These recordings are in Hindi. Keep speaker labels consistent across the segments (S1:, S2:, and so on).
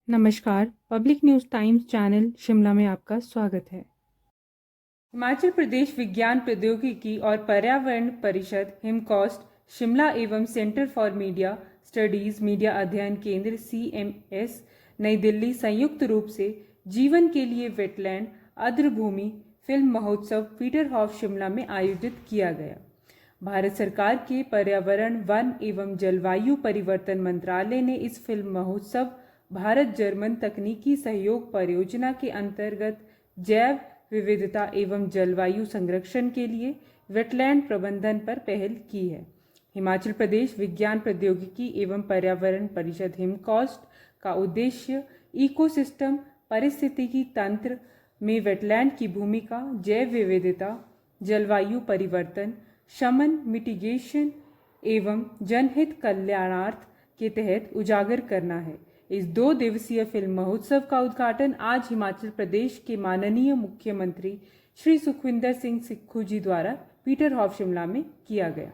S1: नमस्कार, public news times channel Shimla में आपका स्वागत है। हिमाचल प्रदेश विज्ञान प्रौद्योगिकी और पर्यावरण परिषद हिमकॉस्ट शिमला एवं centre for media studies media अध्ययन केंद्र CMS नई दिल्ली संयुक्त रूप से जीवन के लिए वेटलैंड आर्द्रभूमि फिल्म महोत्सव पीटरहॉफ शिमला में आयोजित किया गया। भारत सरकार के पर्यावरण वन एवं जलवायु परिवर्तन मंत्रालय ने इस फिल्म महोत्सव भारत जर्मन तकनीकी सहयोग परियोजना के अंतर्गत जैव विविधता एवं जलवायु संरक्षण के लिए वेटलैंड प्रबंधन पर पहल की है। हिमाचल प्रदेश विज्ञान प्रौद्योगिकी एवं पर्यावरण परिषद हिमकॉस्ट का उद्देश्य इकोसिस्टम पारिस्थितिकी तंत्र में वेटलैंड की भूमिका, जैव विविधता, जलवायु परिवर्तन, शमन मिटिगेशन एवं जनहित कल्याणार्थ के तहत उजागर करना है। इस 2 दिवसीय फिल्म महोत्सव का उद्घाटन आज हिमाचल प्रदेश के माननीय मुख्यमंत्री श्री सुखविंदर सिंह सुक्खू जी द्वारा पीटरहॉफ शिमला में किया गया।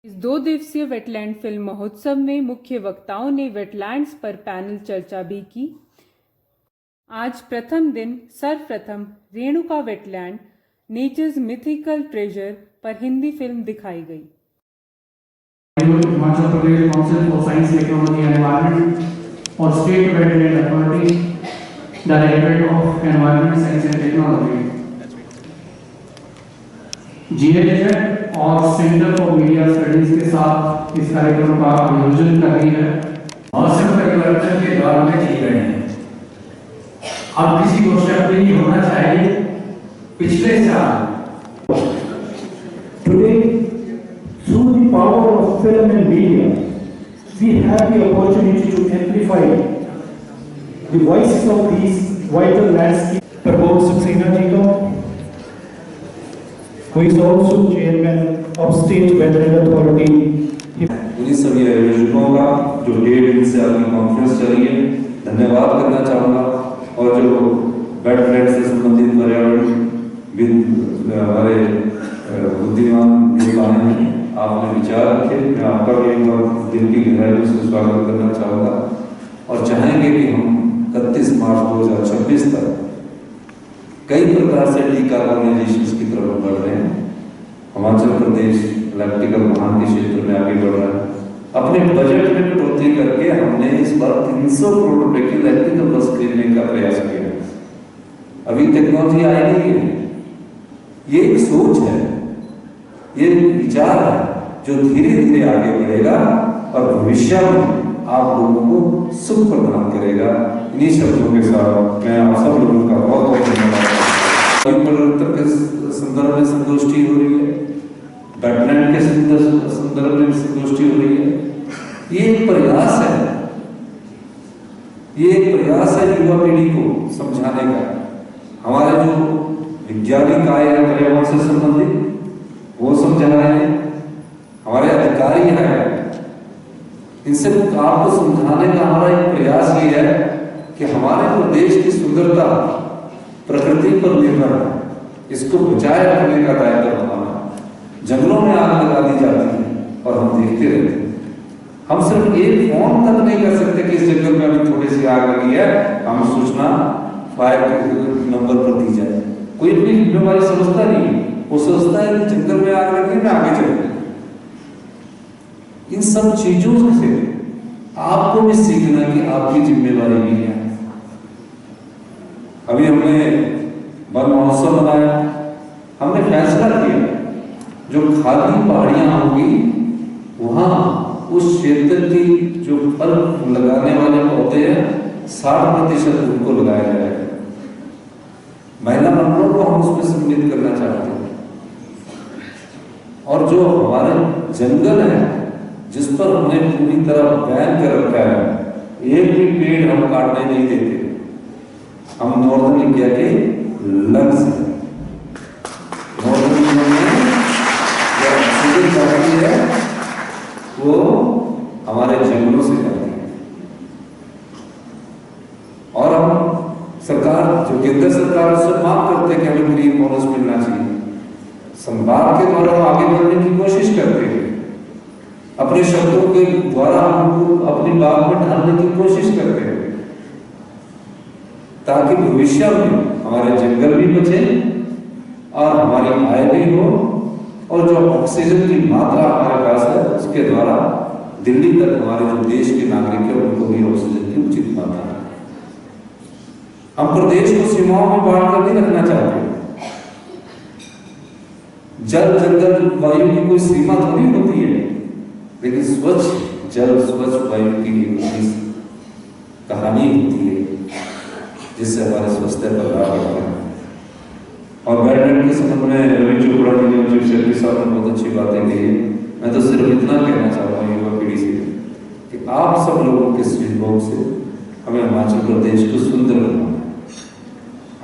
S1: इस 2 दिवसीय वेटलैंड फिल्म महोत्सव में मुख्य वक्ताओं ने वेटलैंड्स पर पैनल चर्चा भी की। आज प्रथम दिन सर्वप्रथम Renuka wetland nature's mythical treasure पर हिंदी फिल्म दिखाई गई।
S2: Himachal Pradesh Council for Science, Technology and Environment और State Wetland Authority, Directorate of Environment, Science and Technology, GHZ और सेंटर फॉर मीडिया स्टडीज के साथ इस कार्यक्रम का आयोजन कर रही है।
S3: मौसम परिवर्तन के दौर में जी रहे हैं। अब किसी को शक नहीं होना चाहिए, पिछले साल
S2: Today, through the power of film and media, we have the opportunity to amplify the voices of these vital landscapes. Prabodh Saxena ji ko, who is also chairman of State Wetland Authority.
S3: उन्हीं सभी आयोजकों का जो 1.5 दिन से आपकी कॉन्फ्रेंस चल रही है, धन्यवाद करना चाहूँगा। और जो वेटलैंड से संबंधित पर्यावरण हमारे बुद्धिमान नेताएं हैं, आपने विचार रखे। मैं आपका भी एक बार दिल की गहराई से स्वागत करना चाहूँगा और चाहेंगे कि हम 31 मार्च 2026 तक कई प्रकार से डिकार्बोनाइजेशन की तरफ बढ़ रहे हैं। हिमाचल प्रदेश इलेक्ट्रिकल वाहन के क्षेत्र में आगे बढ़ रहा है। अपने बजट में कटौती करके हमने इस बार 300 करोड़ रुपए की इलेक्ट्रिकल बस खरीदने का प्रयास किया है। अभी टेक्नोलॉजी आई नहीं है, ये एक सोच है, ये विचार है जो धीरे धीरे आगे बढ़ेगा और भविष्य में आप लोगों को सुख प्रदान करेगा। इन्हीं शब्दों के साथ मैं आप सब लोगों का बहुत बहुत धन्यवाद। परिवर्तन के संदर्भ में संगोष्ठी हो रही है, वेटलैंड के संदर्भ में संगोष्ठी हो रही है। ये एक प्रयास है, ये एक प्रयास है युवा पीढ़ी को समझाने का। हमारे जो वैज्ञानिक आए हैं पर्यावरण से संबंधित, वो समझा रहे हैं, हमारे अधिकारी हैं, इनसे आपको समझाने का हमारा एक प्रयास ये है कि हमारे प्रदेश की सुंदरता प्रकृति पर निर्भर है, इसको बचाए रखने का दायित्व हमारा। जंगलों में आग लगा दी जाती है और हम देखते रहते हैं। हम सिर्फ एक फोन तक नहीं कर सकते कि इस जंगल में अभी थोड़ी सी आग लगी है, हम सूचना फायर नंबर पर दी जाए। कोई अपनी जिम्मेवारी समझता नहीं है, वो सोचता है कि जंगल में आग लगी मैं आगे चलूं। इन सब चीजों से आपको भी सीखना कि आपकी जिम्मेवारी भी है। अभी हमने वन महोत्सव मनाया, हमने फैसला किया जो खाली पहाड़ियां होंगी वहां उस क्षेत्र की जो फल लगाने वाले पौधे हैं 60% उनको लगाया जाएगा। महिला मंडलों को हम उसमें सम्मिलित करना चाहते हैं। और जो हमारे जंगल है जिस पर हमने पूरी तरह बैन कर रखा है, एक भी पेड़ हम काटने नहीं देते। हम नॉर्दर्न इंडिया के लंग्स हैं। नॉर्दर्न इंडिया में जो ऑक्सीजन जाती है वो हमारे जंगलों से जाती है। और हम सरकार जो केंद्र सरकार उससे मांग करते हैं कि हमें ग्रीन बोनस मिलना चाहिए। संवाद के द्वारा आगे बढ़ने की कोशिश करते हैं, अपने शब्दों के द्वारा हमको अपनी बात में ढालने की कोशिश करते हैं। ताकि भविष्य में हमारे जंगल भी बचे और हमारी आय भी हो, और जो ऑक्सीजन की मात्रा हमारे पास है उसके द्वारा दिल्ली तक हमारे जो देश के नागरिक हैं उनको भी ऑक्सीजन की उचित मात्रा है। हम प्रदेश को सीमाओं में बांट कर नहीं रखना चाहते। जल जंगल वायु की कोई सीमा थोड़ी होती है, लेकिन स्वच्छ जल स्वच्छ वायु की एक कहानी होती है जिससे हमारे स्वास्थ्य पर लाभ होता है। और बैडमिंटन के संबंध में रवि चोपड़ा जी ने चीफ सेक्रेटरी साहब ने बहुत अच्छी बातें कही है। मैं तो सिर्फ इतना कहना चाहूँगा युवा पीढ़ी से कि आप सब लोगों के सहयोग से हमें हिमाचल प्रदेश को सुंदर बनाना।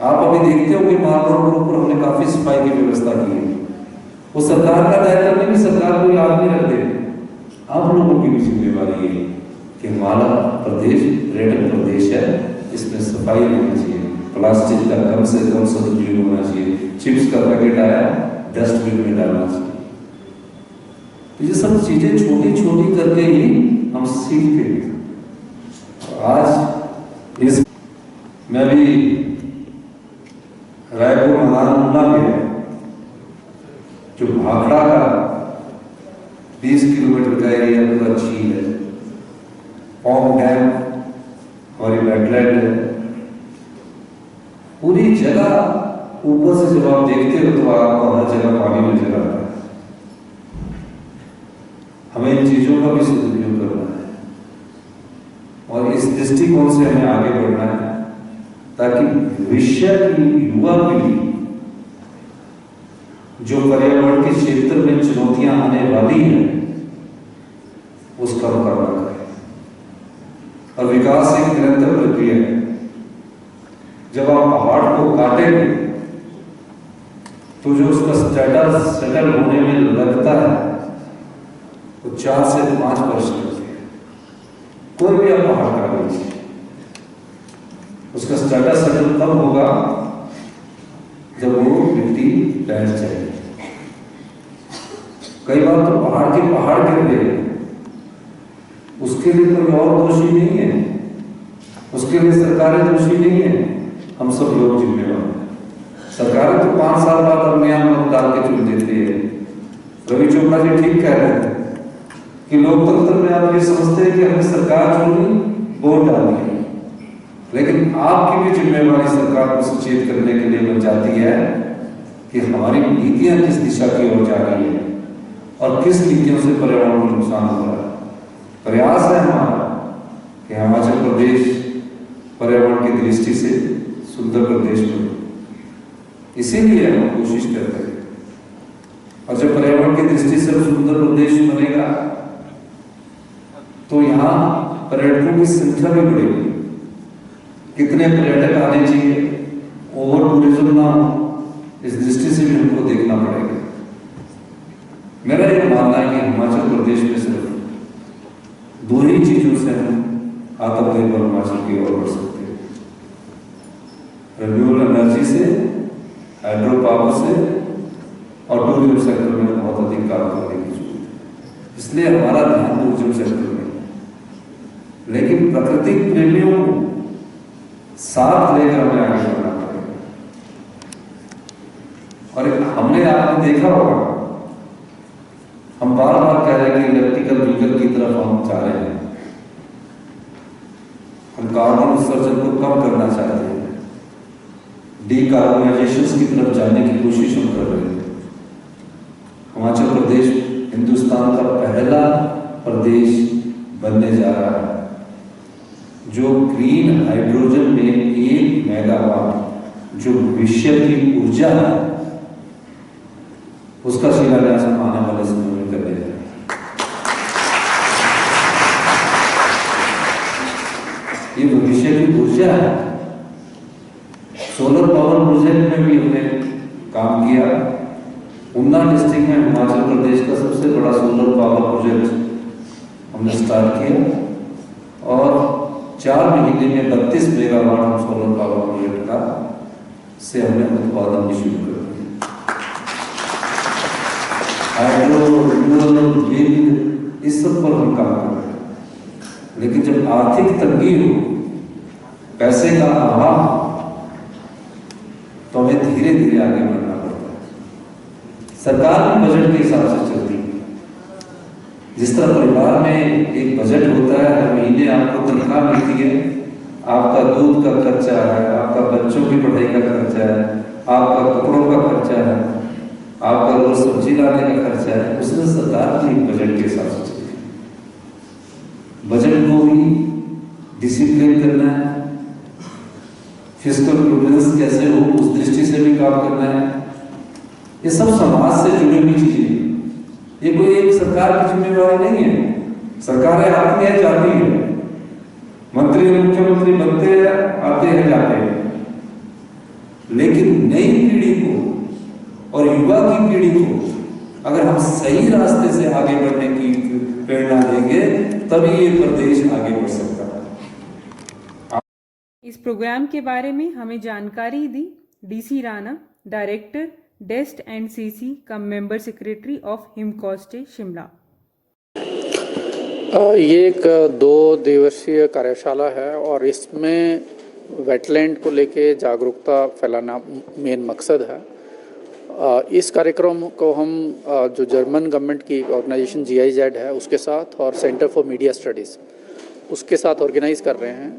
S3: आप अभी देखते हो कि मार्गों के ऊपर हमने काफी सफाई की व्यवस्था की है। वो सरकार का दायित्व नहीं कि सरकार कोई आदमी रख दे, आप लोगों की भी जिम्मेवारी है कि हमारा प्रदेश पर्यटन प्रदेश है, इसमें सफाई रहनी चाहिए, प्लास्टिक का कम से कम सदुपयोग होना चाहिए, चिप्स का पैकेट आया डस्टबिन में डालना चाहिए। तो ये सब चीजें छोटी छोटी करके ही हम सीखते हैं। आज इस मैं भी रायपुर महानंदा में जो भाखड़ा का 20 किलोमीटर का एरिया पूरा झील है, पौंग डैम हमारी वेटलैंड है, पूरी जगह ऊपर से जब आप देखते हो तो आपको हर जगह पानी नजर आता है। हमें इन चीजों का भी सदुपयोग करना है और इस दृष्टिकोण से हमें आगे बढ़ना है ताकि भविष्य की युवा पीढ़ी जो पर्यावरण के क्षेत्र में चुनौतियां आने वाली हैं उसका मुकाबला करें। और विकास एक निरंतर प्रक्रिया है। जब आप पहाड़ को काटेंगे तो जो उसका स्टेटस सेटल होने में लगता है वो 4 से 5 वर्ष लगते हैं। कोई भी आप पहाड़ काट लीजिए, उसका स्टेटस सेटल तब होगा जब वो मिट्टी बैठ जाएगी। कई बार तो पहाड़ के पहाड़ गिर गए, उसके लिए कोई और दोषी नहीं है, उसके लिए सरकारें दोषी नहीं है, हम सब लोग जिम्मेवार हैं। सरकारें तो 5 साल बाद अपने यहाँ मत डाल के चुन देती है। रवि चोपड़ा जी ठीक कह रहे हैं कि लोकतंत्र में आप ये समझते हैं कि हमने सरकार चुनी, वोट डाली, लेकिन आपकी भी जिम्मेवारी सरकार को सचेत करने के लिए बन जाती है कि हमारी नीतियां किस दिशा की ओर जा रही है और किस नीतियों से पर्यावरण को नुकसान हो रहा है। प्रयास है हमारा कि हिमाचल प्रदेश पर्यावरण की दृष्टि से सुंदर प्रदेश बने, इसीलिए हम कोशिश करते हैं। और जब पर्यावरण की दृष्टि से सुंदर प्रदेश बनेगा तो यहाँ पर्यटकों की संख्या भी बढ़ेगी। कितने पर्यटक आने चाहिए, ओवर टूरिज्म ना हो, इस दृष्टि से भी हमको देखना पड़ेगा। मेरा ये मानना है कि हिमाचल प्रदेश में सिर्फ 2 ही चीजों से हम आत्मनिर्भर हिमाचल की ओर बढ़ सकते हैं, रिन्यूएबल एनर्जी से, हाइड्रो पावर से और टूरिज्म सेक्टर में बहुत अधिक काम करने की जरूरत है। इसलिए हमारा ध्यान टूरिज्म सेक्टर में, लेकिन प्राकृतिक प्रेमियों को साथ लेकर हमें आगे बढ़ना पड़ेगा। और हमने आपने देखा होगा, हम बार बार कह रहे हैं कि इलेक्ट्रिकल व्हीकल की तरफ हम जा रहे हैं, हम कार्बन उत्सर्जन को कम करना चाहते हैं, डीकार्बोनाइजेशन की तरफ जाने की कोशिश हम कर रहे हैं। हिमाचल प्रदेश हिंदुस्तान का पहला प्रदेश बनने जा रहा है जो ग्रीन हाइड्रोजन में 1 मेगावाट जो भविष्य की ऊर्जा है उसका शिलान्यास हम आने वाले समय में करने जा रहे हैं। ये भविष्य की ऊर्जा है। सोलर पावर प्रोजेक्ट में भी हमने काम किया। ऊना डिस्ट्रिक्ट में हिमाचल प्रदेश का सबसे बड़ा सोलर पावर प्रोजेक्ट हमने स्टार्ट किया और 4 महीने में 32 मेगावाट हम सोलर पावर प्रोजेक्ट का से हमने उत्पादन भी शुरू कर दिया। हाइड्रो, रिन्यूएबल, विंड, इस सब पर हम काम कर रहे हैं। लेकिन जब आर्थिक तंगी हो, पैसे का अभाव, तो हमें धीरे धीरे आगे बढ़ना पड़ता है। सरकार भी बजट के हिसाब से चलती है। जिस तरह परिवार में एक बजट होता है, हर महीने आपको तनख्वाह मिलती है, आपका दूध का खर्चा है, आपका बच्चों की पढ़ाई का खर्चा है, आपका कपड़ों का खर्चा है, आपका रोज सब्जी लाने का खर्चा है, उसमें सरकार भी बजट के हिसाब से चलती है। बजट को भी डिसिप्लिन करना है, फिस्कल प्रूडेंस कैसे हो उस दृष्टि से भी काम करना है। ये सब समाज से जुड़ी हुई चीजें हैं। ये कोई एक सरकार की जिम्मेवारी नहीं है। सरकारें आती है जाती है, मंत्री मुख्यमंत्री बनते हैं, आते हैं जाते हैं, लेकिन नई पीढ़ी को और युवा की पीढ़ी को अगर हम सही रास्ते से आगे बढ़ने की प्रेरणा देंगे तभी ये प्रदेश आगे बढ़ सकता है।
S1: इस प्रोग्राम के बारे में हमें जानकारी दी DC Rana, director DEST and CC cum member secretary of HIMCOSTE Shimla.
S4: ये एक 2 दिवसीय कार्यशाला है और इसमें वेटलैंड को लेके जागरूकता फैलाना मेन मकसद है। इस कार्यक्रम को हम जो जर्मन गवर्नमेंट की ऑर्गेनाइजेशन GIZ है उसके साथ और सेंटर फॉर मीडिया स्टडीज़ उसके साथ ऑर्गेनाइज कर रहे हैं।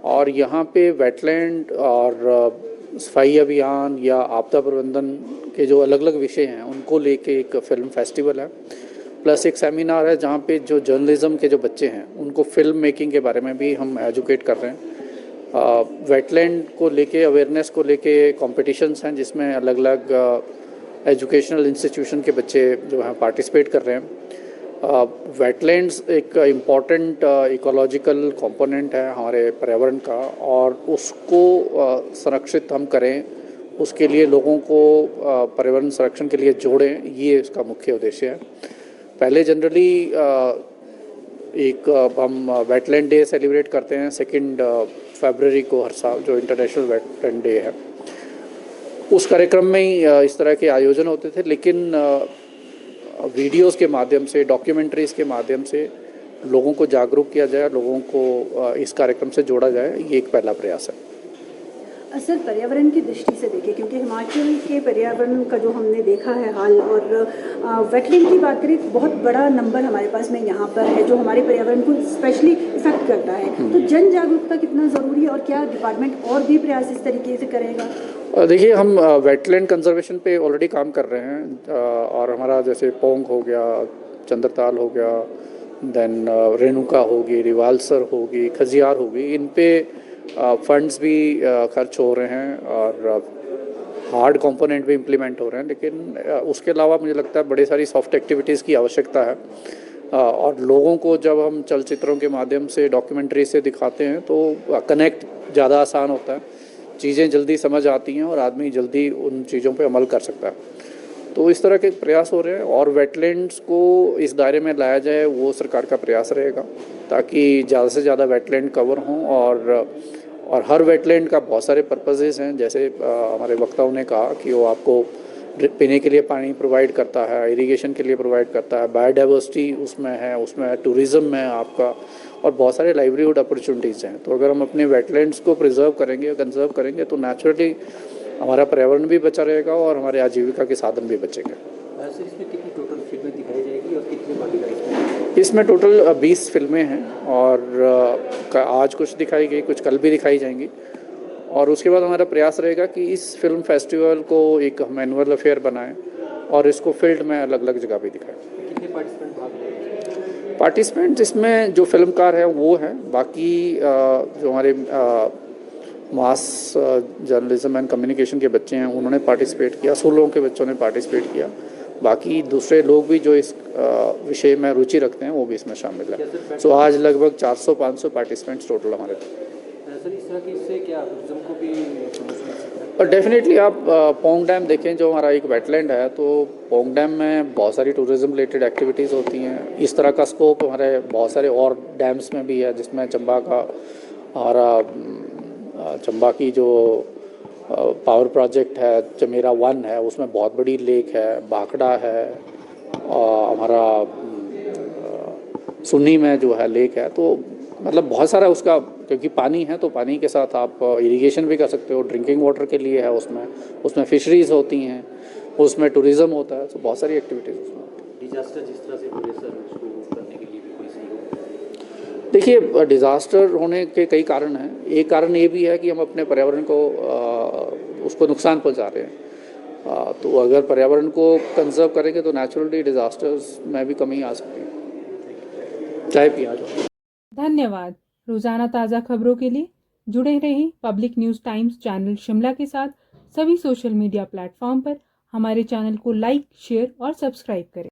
S4: और यहाँ पे वेटलैंड और सफाई अभियान या आपदा प्रबंधन के जो अलग अलग विषय हैं उनको लेके एक फिल्म फेस्टिवल है, प्लस एक सेमिनार है जहाँ पे जो जर्नलिज्म के जो बच्चे हैं उनको फिल्म मेकिंग के बारे में भी हम एजुकेट कर रहे हैं। वेटलैंड को लेके अवेयरनेस को लेके कॉम्पिटिशन्स हैं जिसमें अलग अलग एजुकेशनल इंस्टीट्यूशन के बच्चे जो हैं पार्टिसिपेट कर रहे हैं। वेटलैंड्स एक इम्पॉर्टेंट इकोलॉजिकल कंपोनेंट है हमारे पर्यावरण का और उसको संरक्षित हम करें, उसके लिए लोगों को पर्यावरण संरक्षण के लिए जोड़ें, ये इसका मुख्य उद्देश्य है। पहले जनरली एक हम वेटलैंड डे सेलिब्रेट करते हैं 2 फरवरी को हर साल, जो इंटरनेशनल वेटलैंड डे है। उस कार्यक्रम में ही इस तरह के आयोजन होते थे, लेकिन वीडियोस के माध्यम से, डॉक्यूमेंट्रीज़ के माध्यम से लोगों को जागरूक किया जाए, लोगों को इस कार्यक्रम से जोड़ा जाए, ये एक पहला प्रयास है।
S5: सर, पर्यावरण की दृष्टि से देखें, क्योंकि हिमाचल के पर्यावरण का जो हमने देखा है हाल, और वेटलैंड की बात करें, बहुत बड़ा नंबर हमारे पास में यहाँ पर है जो हमारे पर्यावरण को स्पेशली इफेक्ट करता है। तो जन जागरूकता कितना ज़रूरी है और क्या डिपार्टमेंट और भी प्रयास इस तरीके से करेगा?
S4: देखिए, हम वेटलैंड कंजर्वेशन पे ऑलरेडी काम कर रहे हैं और हमारा जैसे पोंग हो गया, चंद्रताल हो गया, देन रेणुका होगी, रिवाल्सर होगी, खजियार होगी, इन पे फंड्स भी खर्च हो रहे हैं और हार्ड कंपोनेंट भी इम्प्लीमेंट हो रहे हैं। लेकिन उसके अलावा मुझे लगता है बड़ी सारी सॉफ्ट एक्टिविटीज़ की आवश्यकता है और लोगों को जब हम चलचित्रों के माध्यम से, डॉक्यूमेंट्री से दिखाते हैं तो कनेक्ट ज़्यादा आसान होता है, चीज़ें जल्दी समझ आती हैं और आदमी जल्दी उन चीज़ों पे अमल कर सकता है। तो इस तरह के प्रयास हो रहे हैं और वेटलैंड्स को इस दायरे में लाया जाए, वो सरकार का प्रयास रहेगा ताकि ज़्यादा से ज़्यादा वेटलैंड कवर हों। और हर वेटलैंड का बहुत सारे पर्पसेस हैं, जैसे हमारे वक्ताओं ने कहा कि वो आपको पीने के लिए पानी प्रोवाइड करता है, इरिगेशन के लिए प्रोवाइड करता है, बायोडाइवर्सिटी उसमें है, उसमें टूरिज़्म है आपका, और बहुत सारे लाइवलीहुड अपॉर्चुनिटीज़ हैं। तो अगर हम अपने वेटलैंड्स को प्रिजर्व करेंगे, कंजर्व करेंगे, तो नेचुरली हमारा पर्यावरण भी बचा रहेगा और हमारे आजीविका के साधन भी बचेंगे।
S6: सर, इसमें कितनी टोटल फिल्में दिखाई जाएगी और कितने भागीदार?
S4: इसमें टोटल 20 फिल्में हैं और आज कुछ दिखाई गई, कुछ कल भी दिखाई जाएंगी। और उसके बाद हमारा प्रयास रहेगा कि इस फिल्म फेस्टिवल को एक हम एनुअल अफेयर बनाएं और इसको फील्ड में अलग अलग जगह भी दिखाएं।
S6: कितने पार्टिसिपेंट भाग लेंगे?
S4: पार्टिसिपेंट्स इसमें जो फिल्मकार हैं वो हैं, बाकी जो हमारे मास जर्नलिज्म एंड कम्युनिकेशन के बच्चे हैं उन्होंने पार्टिसिपेट किया, स्कूलों के बच्चों ने पार्टिसिपेट किया, बाकी दूसरे लोग भी जो इस विषय में रुचि रखते हैं वो भी इसमें शामिल है। सो आज लगभग 400-500 पार्टिसिपेंट्स टोटल हमारे थे।
S6: सर, इस तरह की इससे क्या टूरिज्म को भी
S4: और डेफिनेटली आप पोंग डैम देखें, जो हमारा एक वेटलैंड है, तो पोंग डैम में बहुत सारी टूरिज्म रिलेटेड एक्टिविटीज़ होती हैं। इस तरह का स्कोप हमारे बहुत सारे और डैम्स में भी है, जिसमें चंबा का हमारा चंबा की जो पावर प्रोजेक्ट है चमेरा 1 है, उसमें बहुत बड़ी लेक है, भाखड़ा है, और हमारा सुन्नी में जो है लेक है। तो मतलब बहुत सारा उसका, क्योंकि पानी है तो पानी के साथ आप इरिगेशन भी कर सकते हो, ड्रिंकिंग वाटर के लिए है, उसमें फिशरीज होती हैं, उसमें टूरिज़्म होता है, तो बहुत सारी एक्टिविटीज़ उसमें होती हैं।
S6: डिजास्टर जिस तरह से हुए सर, उसको करने के लिए भी कोई सहयोग?
S4: देखिए, डिज़ास्टर होने के कई कारण हैं। एक कारण ये भी है कि हम अपने पर्यावरण को उसको नुकसान पहुंचा रहे हैं। तो अगर पर्यावरण को कंजर्व करेंगे तो नेचुरली डिज़ास्टर्स में भी कमी आ सकती है। चाय पिया जाओ।
S1: धन्यवाद। रोजाना ताज़ा खबरों के लिए जुड़े रहिए public news times channel Shimla के साथ। सभी सोशल मीडिया प्लेटफॉर्म पर हमारे चैनल को लाइक, शेयर और सब्सक्राइब करें।